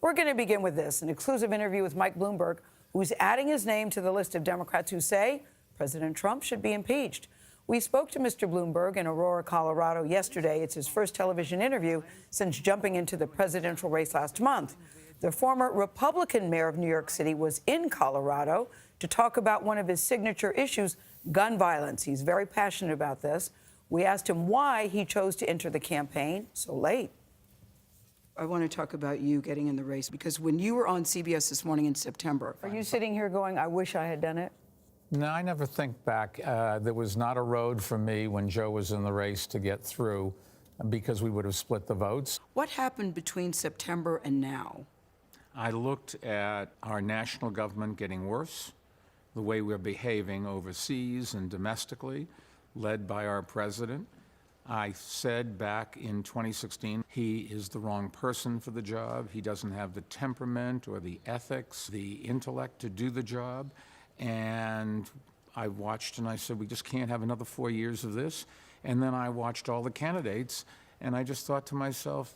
We're going to begin with this, an exclusive interview with Mike Bloomberg, who's adding his name to the list of Democrats who say President Trump should be impeached. We spoke to Mr. Bloomberg in Aurora, Colorado yesterday. It's his first television interview since jumping into the presidential race last month. The former Republican mayor of New York City was in Colorado to talk about one of his signature issues, gun violence. He's very passionate about this. We asked him why he chose to enter the campaign so late. I want to talk about you getting in the race, because when you were on CBS This Morning in September, are you sitting here going, I wish I had done it? No, I never think back. There was not a road for me when Joe was in the race to get through, because we would have split the votes. What happened between September and now? I looked at our national government getting worse, the way we're behaving overseas and domestically, led by our president. I said back in 2016, he is the wrong person for the job. He doesn't have the temperament or the ethics, the intellect to do the job. And I watched and I said, we just can't have another 4 years of this. And then I watched all the candidates and I just thought to myself,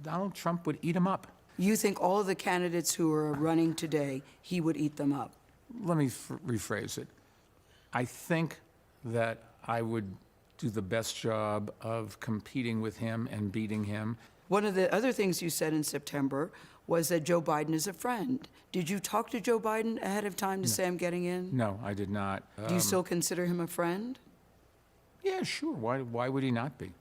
Donald Trump would eat him up. You think all of the candidates who are running today, he would eat them up? Let me rephrase it. I think that I would do the best job of competing with him and beating him. One of the other things you said in September was that Joe Biden is a friend. Did you talk to Joe Biden ahead of time to say I'm getting in? No, I did not. Do you still consider him a friend? Yeah, sure. Why would he not be?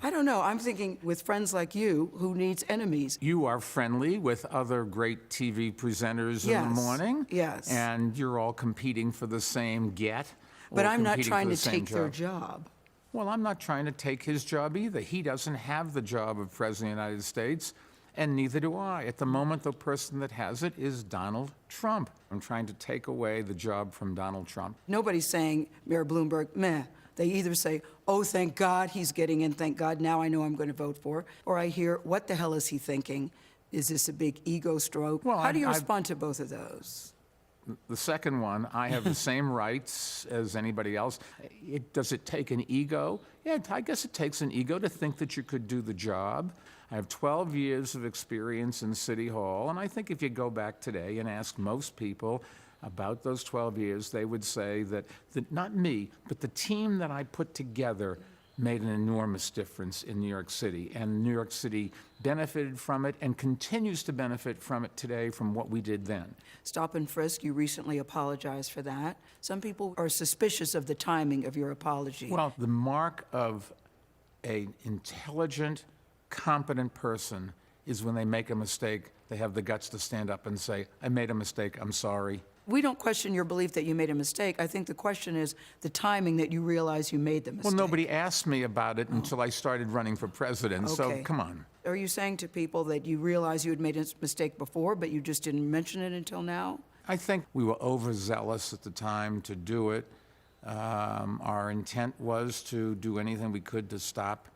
I don't know. I'm thinking with friends like you, who needs enemies? You are friendly with other great TV presenters in the morning. Yes. And you're all competing for the same get. But I'm not trying to take their job. Well, I'm not trying to take his job either. He doesn't have the job of President of the United States, and neither do I. At the moment, the person that has it is Donald Trump. I'm trying to take away the job from Donald Trump. Nobody's saying, Mayor Bloomberg, meh. They either say, oh, thank God he's getting in, thank God, now I know I'm going to vote for. Or I hear, what the hell is he thinking? Is this a big ego stroke? Well, how do you respond to both of those? The second one, I have the same rights as anybody else. Does it take an ego? Yeah, I guess it takes an ego to think that you could do the job. I have 12 years of experience in City Hall, and I think if you go back today and ask most people about those 12 years, they would say that not me, but the team that I put together made an enormous difference in New York City. And New York City benefited from it and continues to benefit from it today from what we did then. Stop and frisk, you recently apologized for that. Some people are suspicious of the timing of your apology. Well, the mark of an intelligent, competent person is when they make a mistake, they have the guts to stand up and say, I made a mistake, I'm sorry. We don't question your belief that you made a mistake. I think the question is the timing that you realize you made the mistake. Well, nobody asked me about it until I started running for president, so come on. Are you saying to people that you realize you had made a mistake before, but you just didn't mention it until now? I think we were overzealous at the time to do it. Our intent was to do anything we could to stop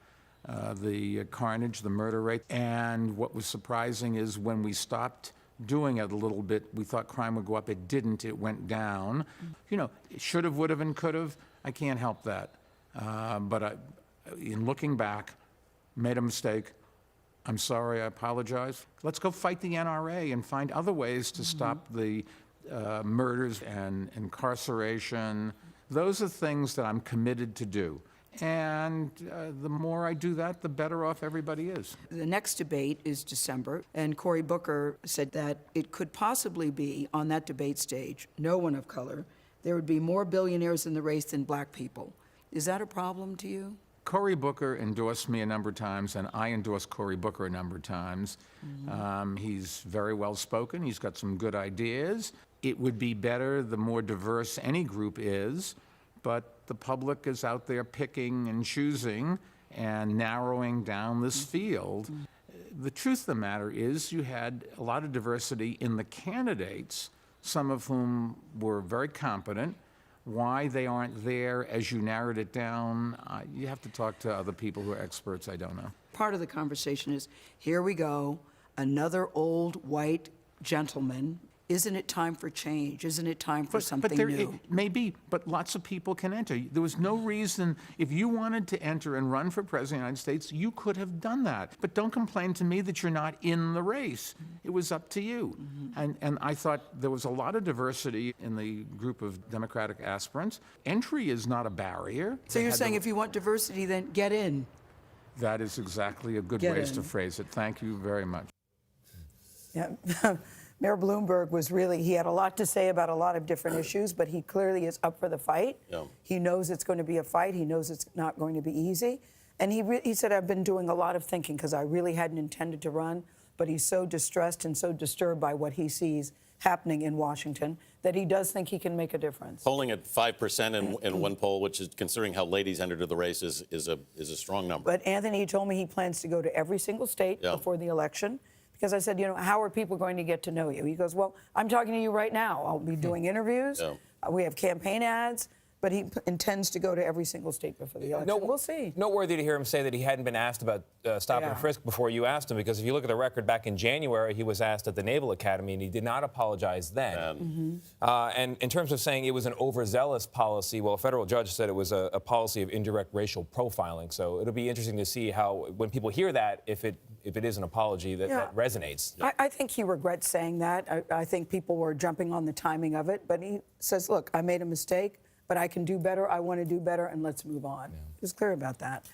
the carnage, the murder rate. And what was surprising is when we stopped doing it a little bit, we thought crime would go up. It didn't. It went down. You know, should have, would have, and could have. I can't help that. But in looking back, made a mistake. I'm sorry. I apologize. Let's go fight the NRA and find other ways to stop the murders and incarceration. Those are things that I'm committed to do. And the more I do that, the better off everybody is. The next debate is December, and Cory Booker said that it could possibly be, on that debate stage, no one of color, there would be more billionaires in the race than black people. Is that a problem to you? Cory Booker endorsed me a number of times, and I endorsed Cory Booker a number of times. He's very well spoken. He's got some good ideas. It would be better the more diverse any group is, but the public is out there picking and choosing and narrowing down this field. The truth of the matter is you had a lot of diversity in the candidates, some of whom were very competent. Why they aren't there as you narrowed it down, you have to talk to other people who are experts. I don't know. Part of the conversation is, here we go, another old white gentleman isn't it time for change? Isn't it time for something there, new? it may be, but lots of people can enter. There was no reason, if you wanted to enter and run for president of the United States, you could have done that. But don't complain to me that you're not in the race. It was up to you. And I thought there was a lot of diversity in the group of Democratic aspirants. Entry is not a barrier. So you're saying if you want diversity, then get in. That is exactly a good way to phrase it. Thank you very much. Yeah. Mayor Bloomberg he had a lot to say about a lot of different issues, but he clearly is up for the fight. Yeah. He knows it's going to be a fight. He knows it's not going to be easy. And he said, I've been doing a lot of thinking because I really hadn't intended to run, but he's so distressed and so disturbed by what he sees happening in Washington that he does think he can make a difference. Polling at 5% in one poll, which is, considering how late he's entered the race, is a strong number. But Anthony told me he plans to go to every single state before the election. Because I said, how are people going to get to know you? He goes, well, I'm talking to you right now. I'll be doing interviews. We have campaign ads. But he intends to go to every single state before the election. We'll see. Noteworthy to hear him say that he hadn't been asked about stop and frisk before you asked him, because if you look at the record back in January, he was asked at the Naval Academy, and he did not apologize then. And in terms of saying it was an overzealous policy, well, a federal judge said it was a policy of indirect racial profiling. So it'll be interesting to see how, when people hear that, if it is an apology, that resonates. I think he regrets saying that. I think people were jumping on the timing of it. But he says, look, I made a mistake, but I can do better. I want to do better, and let's move on. He was clear about that.